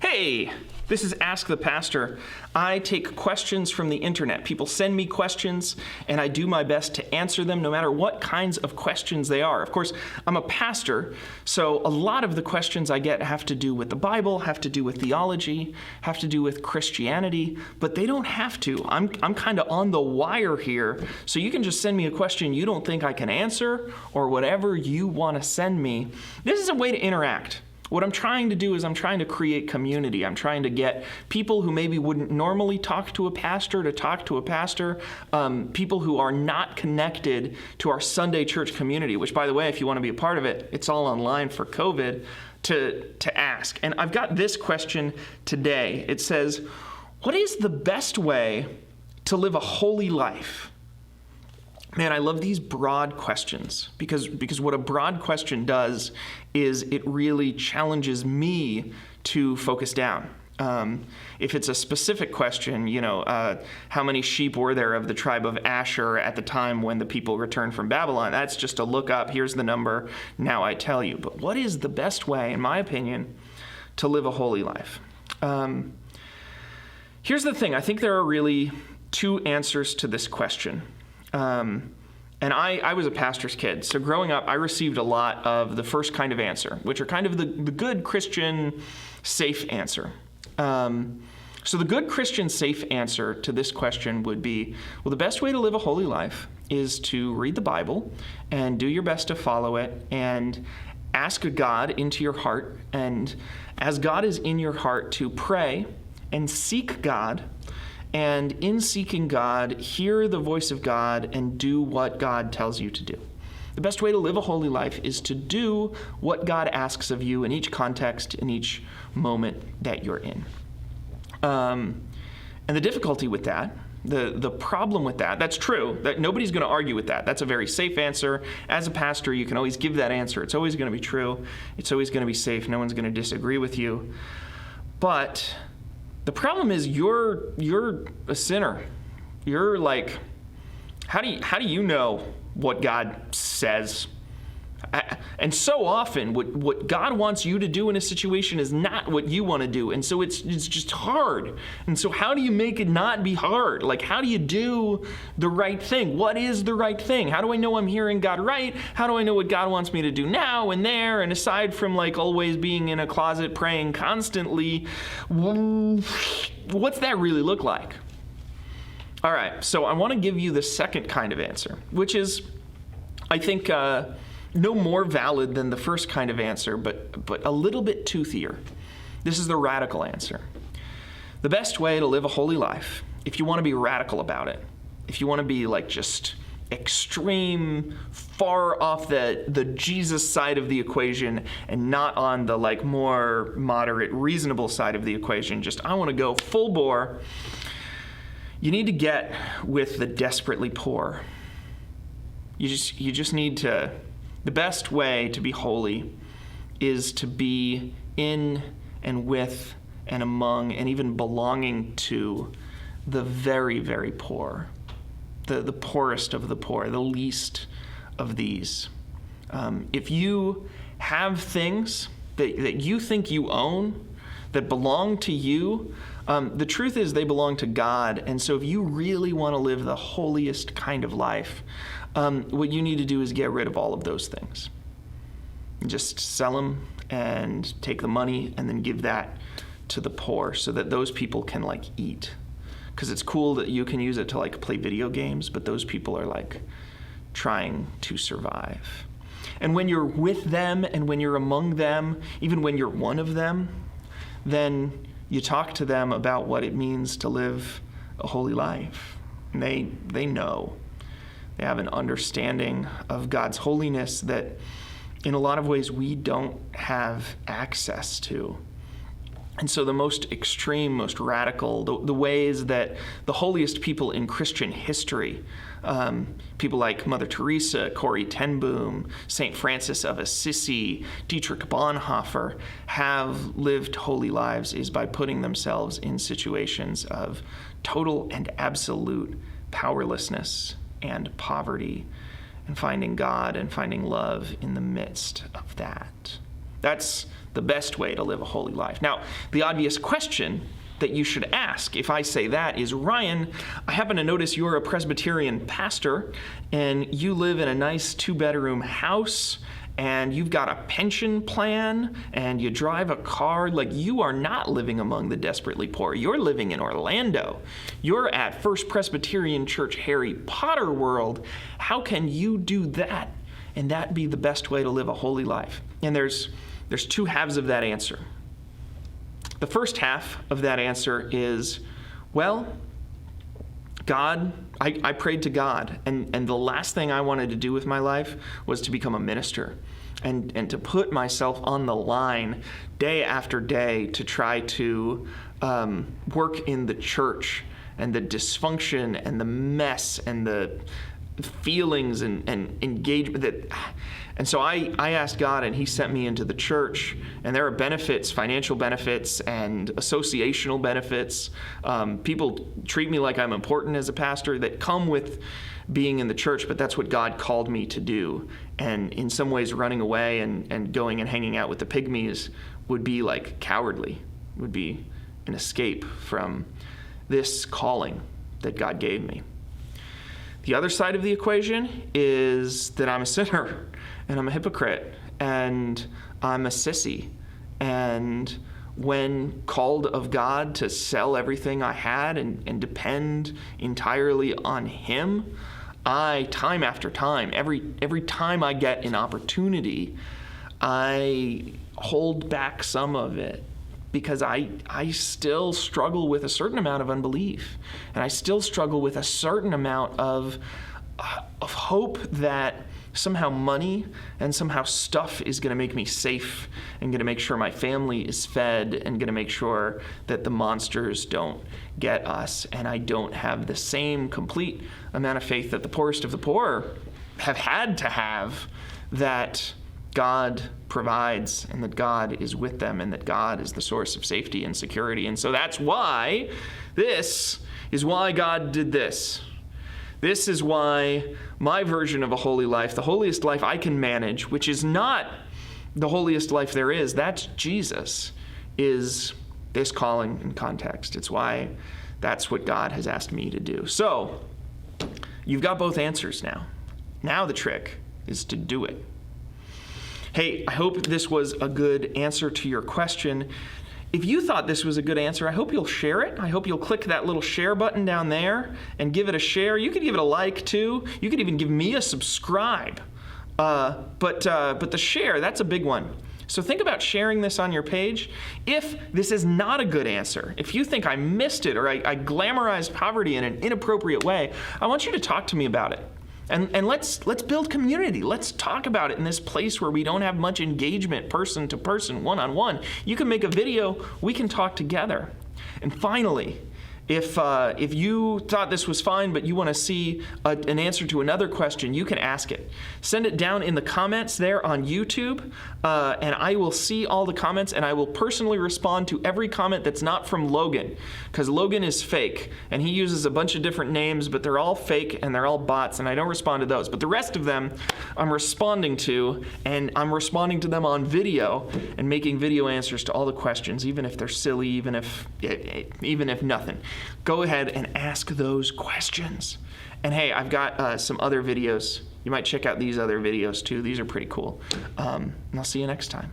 Hey, this is Ask the Pastor. I take questions from the internet. People send me questions, and I do my best to answer them no matter what kinds of questions they are. Of course, I'm a pastor, so a lot of the questions I get have to do with the Bible, have to do with theology, have to do with Christianity, but they don't have to. I'm kind of on the wire here, so you can just send me a question you don't think I can answer, or whatever you want to send me. This is a way to interact. What I'm trying to do is I'm trying to create community. I'm trying to get people who maybe wouldn't normally talk to a pastor to talk to a pastor, people who are not connected to our Sunday church community, which, by the way, if you want to be a part of it, it's all online for COVID, to ask. And I've got this question today. It says, what is the best way to live a holy life? Man, I love these broad questions because what a broad question does is it really challenges me to focus down. If it's a specific question, how many sheep were there of the tribe of Asher at the time when the people returned from Babylon? That's just a look up. Here's the number. Now I tell you. But what is the best way, in my opinion, to live a holy life? Here's the thing. I think there are really two answers to this question. And I was a pastor's kid, so growing up, I received a lot of the first kind of answer, which are kind of the good Christian safe answer. So the good Christian safe answer to this question would be, well, the best way to live a holy life is to read the Bible and do your best to follow it and ask God into your heart. And as God is in your heart, to pray and seek God. And in seeking God, hear the voice of God and do what God tells you to do. The best way to live a holy life is to do what God asks of you in each context, in each moment that you're in. And the difficulty with that, the problem with that, that's true, that nobody's going to argue with that. That's a very safe answer. As a pastor, you can always give that answer. It's always going to be true. It's always going to be safe. No one's going to disagree with you. But the problem is you're a sinner. You're like, how do you know what God says? And so often what God wants you to do in a situation is not what you want to do. And so it's just hard. And so how do you make it not be hard? Like, how do you do the right thing? What is the right thing? How do I know I'm hearing God right? How do I know what God wants me to do now and there? And aside from like always being in a closet praying constantly, what's that really look like? All right, so I want to give you the second kind of answer, which is, I think, no more valid than the first kind of answer, but a little bit toothier. This is the radical answer. The best way to live a holy life, if you want to be radical about it, if you want to be like just extreme, far off the Jesus side of the equation and not on the like more moderate, reasonable side of the equation, just I want to go full bore, you need to get with the desperately poor. You just need to. The best way to be holy is to be in and with and among and even belonging to the very, very poor, the poorest of the poor, the least of these. If you have things that you think you own, that belong to you, the truth is they belong to God. And so if you really want to live the holiest kind of life, what you need to do is get rid of all of those things. Just sell them and take the money and then give that to the poor so that those people can like eat. Because it's cool that you can use it to like play video games, but those people are like trying to survive. And when you're with them and when you're among them, even when you're one of them, then you talk to them about what it means to live a holy life. And they know. They have an understanding of God's holiness that in a lot of ways we don't have access to. And so the most extreme, most radical, the ways that the holiest people in Christian history, people like Mother Teresa, Corrie ten Boom, St. Francis of Assisi, Dietrich Bonhoeffer, have lived holy lives is by putting themselves in situations of total and absolute powerlessness and poverty, and finding God and finding love in the midst of that. That's the best way to live a holy life. Now, the obvious question that you should ask if I say that is, Ryan, I happen to notice you're a Presbyterian pastor and you live in a nice 2-bedroom house and you've got a pension plan and you drive a car. Like, you are not living among the desperately poor. You're living in Orlando. You're at First Presbyterian Church Harry Potter world. How can you do that and that be the best way to live a holy life? And there's 2 halves of that answer. The first half of that answer is, well, God, I prayed to God, and the last thing I wanted to do with my life was to become a minister and to put myself on the line day after day to try to work in the church and the dysfunction and the mess and the feelings and engagement that. And so I asked God, and he sent me into the church, and there are benefits, financial benefits and associational benefits. People treat me like I'm important as a pastor that come with being in the church, but that's what God called me to do. And in some ways, running away and going and hanging out with the pygmies would be like cowardly, would be an escape from this calling that God gave me. The other side of the equation is that I'm a sinner, and I'm a hypocrite, and I'm a sissy. And when called of God to sell everything I had and depend entirely on him, I, time after time, every time I get an opportunity, I hold back some of it because I still struggle with a certain amount of unbelief, and I still struggle with a certain amount of hope that somehow money and somehow stuff is going to make me safe and going to make sure my family is fed and going to make sure that the monsters don't get us. And I don't have the same complete amount of faith that the poorest of the poor have had to have, that God provides and that God is with them and that God is the source of safety and security. And so this is why God did this. This is why my version of a holy life, the holiest life I can manage, which is not the holiest life there is, that's Jesus, is this calling and context. It's why that's what God has asked me to do. So you've got both answers now. Now the trick is to do it. Hey, I hope this was a good answer to your question. If you thought this was a good answer, I hope you'll share it. I hope you'll click that little share button down there and give it a share. You could give it a like too. You could even give me a subscribe. But the share, that's a big one. So think about sharing this on your page. If this is not a good answer, if you think I missed it or I glamorized poverty in an inappropriate way, I want you to talk to me about it. And let's build community. Let's talk about it in this place where we don't have much engagement, person to person, one-on-one. You can make a video. We can talk together. And finally, if you thought this was fine, but you want to see an answer to another question, you can ask it. Send it down in the comments there on YouTube, and I will see all the comments, and I will personally respond to every comment that's not from Logan, because Logan is fake, and he uses a bunch of different names, but they're all fake, and they're all bots, and I don't respond to those. But the rest of them I'm responding to, and I'm responding to them on video and making video answers to all the questions, even if they're silly, even if nothing. Go ahead and ask those questions. And hey, I've got some other videos. You might check out these other videos too. These are pretty cool. And I'll see you next time.